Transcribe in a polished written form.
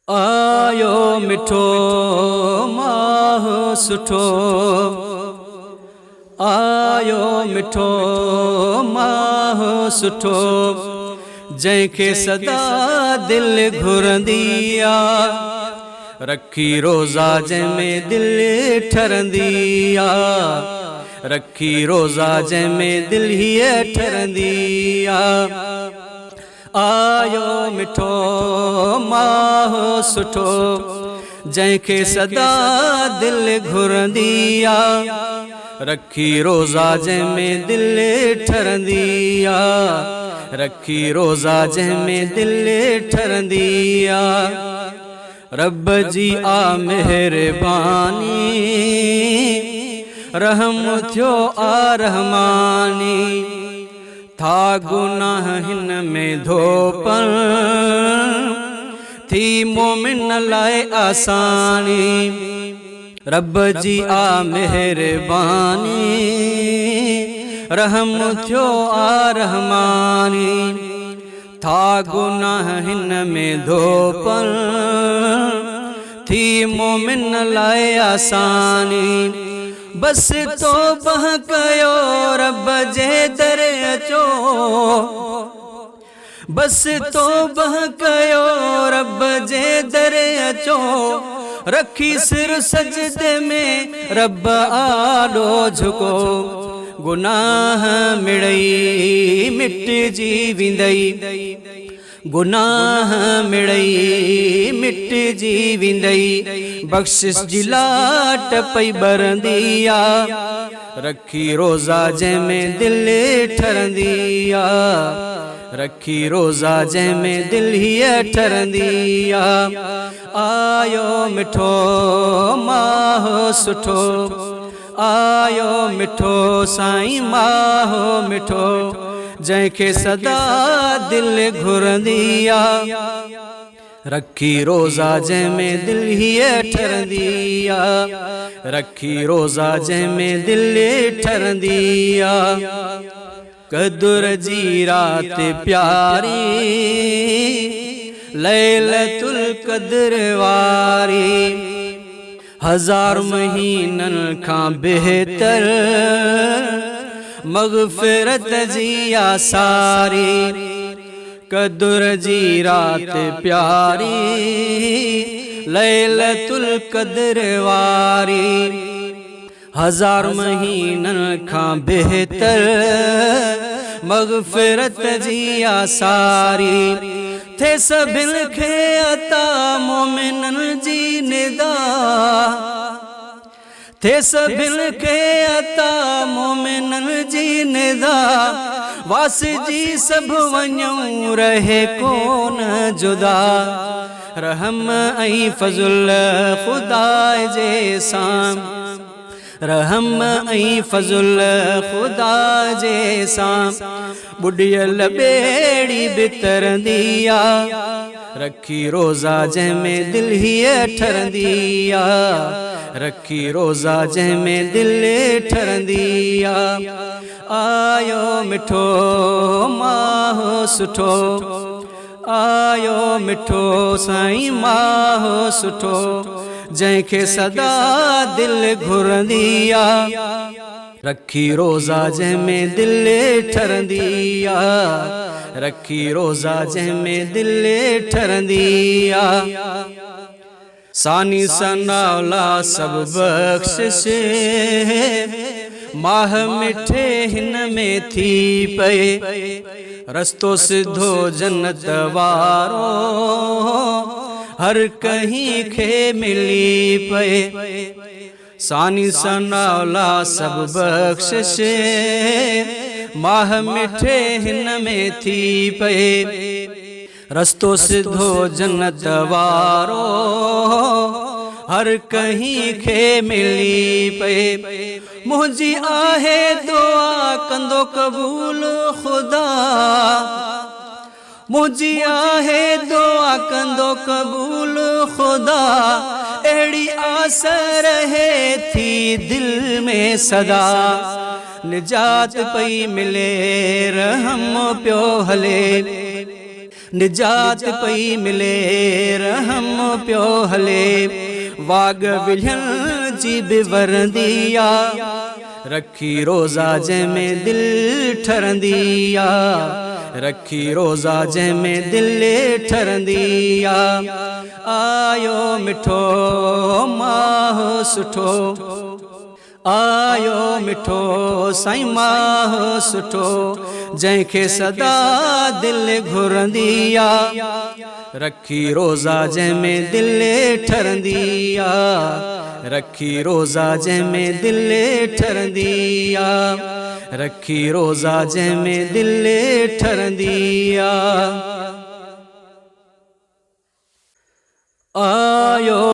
आयो मिठो माह सुठो, आयो मिठो माह सुठो, जंहिंखे सदा दिल घुरंदी आ, रखी रोज़ा जंहिंमें दिल ठरंदी आ, रखी रोज़ा जंहिंमें दिल हीअ ठरंदी आ। आयो मिठो माह सुठो, जंहिंखे सदा दिल घुरंदी आ, रखी रोज़ा जंहिंमें दिल ठरंदी आ, रखी रोज़ा जंहिंमें दिल ठरंदी आ। रब जी आ मेहरबानी, रहम थियो आ रहमानी, था गुनाह हिन में धोपन, थी मोमिन लाए आसानी। रब जी आ मेहरबानी, रहम थियो आ रहमानी, था गुनाह हिन में धोपन, थी मोमिन लाए आसानी। बस तौबह कयो रब जे दर अचो, बस तौबह कयो रब जे दर अचो, रखी सिर सजदे में रब आॾो झुको, गुनाह मिड़ई मिटजी विंदई, गुनाह मिड़ई मिटजी विंदई, बख़्शिश जी लाट पई बरंदी आ, रखी रोज़ा जंहिंमें दिल ठरंदी आ, रखी रोज़ा जंहिंमें दिल हीअ ठरंदी आ। आयो मिठो माह सुठो, आयो मिठो साईं माह मिठो, जंहिंखे सदा दिल घुरंदी आ, रखी रोज़ा जंहिंमें दिल हीअ ठरंदी आ, रखी रोज़ा जंहिंमें दिल ठरंदी आ। क़द्र जी रात प्यारी, लैलतुल क़द्र वारी, हज़ार महीननि खां बेहतर, मग़फ़िरत जी आसारी। क़द्र जी रात प्यारी, लैलतुल क़द्र वारी, हज़ार महीननि खां बेहतर, मग़फ़िरत जी आसारी। थे सभिनि खे अता मोमिननि जी निदा, थे सभिनि खे अता मोमिननि जी निदा, वास जी सभु वञूं रहे कोन जुदा, रहम ऐं फज़ुल ख़ुदा जे सां, रहम ऐं फज़ुल ख़ुदा जे सां, बुॾियल ॿेड़ी बि तरंदी आ, रखी रोज़ा जंहिंमें दिल हीअ ठरंदी आ, रखी रोज़ा जंहिंमें दिल ठरंदी आ। आयो मिठो माह सुठो, आयो मिठो साईं माह सुठो, जंहिंखे सदा दिल घुरंदी आ, रखी रोज़ा जंहिंमें दिल ठरंदी आ, रखी रोज़ा जंहिंमें दिल ठरंदी आ। सानी सनावला सब बख़्शिश, माह मिठे हिन में थी पए, रस्तो सिधो जन्नत वारो, हर कहीं खे मिली पए। सानी सनावला सब बख़्शिश, माह मिठे हिन में थी पए, रस्तो सिधो जन्नत वारो, हर कहीं खे मिली पए। मुंहिंजी आहे दुआ कंदो क़बूल ख़ुदा, मुंहिंजी आहे दुआ कंदो क़बूल ख़ुदा, अहिड़ी आस रहे थी दिल में सदा, निजात पई मिले रहम पियो हले, निजात पई मिले रहम कमु पियो हले वाग विझण जी बि वरंदी आ रखी रोज़ा जंहिंमें दिल ठरंदी आ रखी रोज़ा जंहिंमें दिल ठरंदी आ आयो मिठो माह सुठो आयो मिठो साईं माह सुठो जंहिंखे सदा दिल घुरंदी आ रखी रोज़ा जंहिंमें दिल ठरंदी आ रखी रोज़ा जंहिंमें दिल ठरंदी आ रखी रोज़ा जंहिंमें दिल ठरंदी आ आयो